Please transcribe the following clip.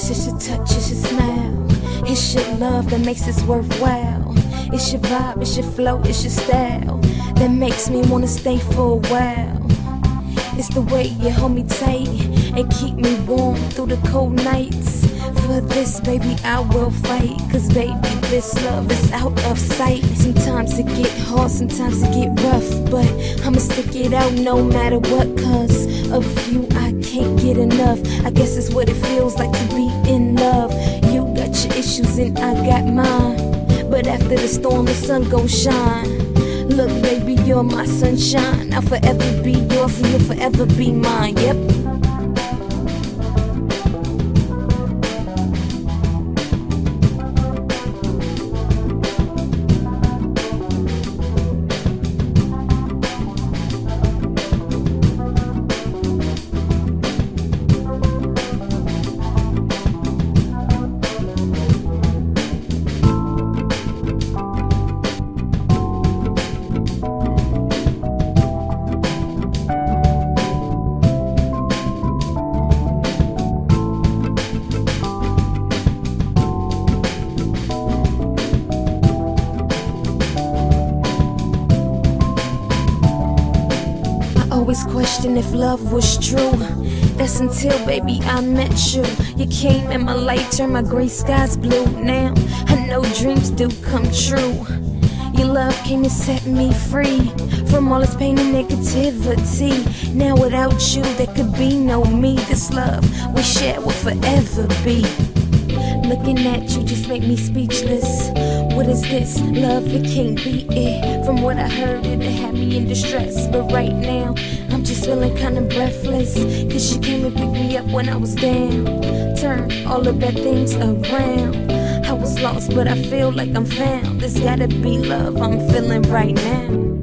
It's just your touch, it's your smile. It's your love that makes this worthwhile. It's your vibe, it's your flow, it's your style that makes me wanna stay for a while. It's the way you hold me tight and keep me warm through the cold nights. For this, baby, I will fight, 'cause baby, this love is out of sight. Sometimes it get hard, sometimes it get rough, but I'ma stick it out no matter what, 'cause of you I can't get enough. I guess it's what it feels like to be in love. You got your issues and I got mine, but after the storm the sun gon' shine. Look baby, you're my sunshine. I'll forever be yours and you'll forever be mine, yep. Always question if love was true. That's until, baby, I met you. You came in my life, turned my gray skies blue. Now I know dreams do come true. Your love came and set me free from all this pain and negativity. Now without you, there could be no me. This love we share will forever be. Looking at you just make me speechless. What is this? Love, it can't be it. From what I heard, it had me in distress. But right now, I'm just feeling kinda breathless, 'cause you came and picked me up when I was down. Turned all the bad things around. I was lost, but I feel like I'm found. This gotta be love I'm feeling right now.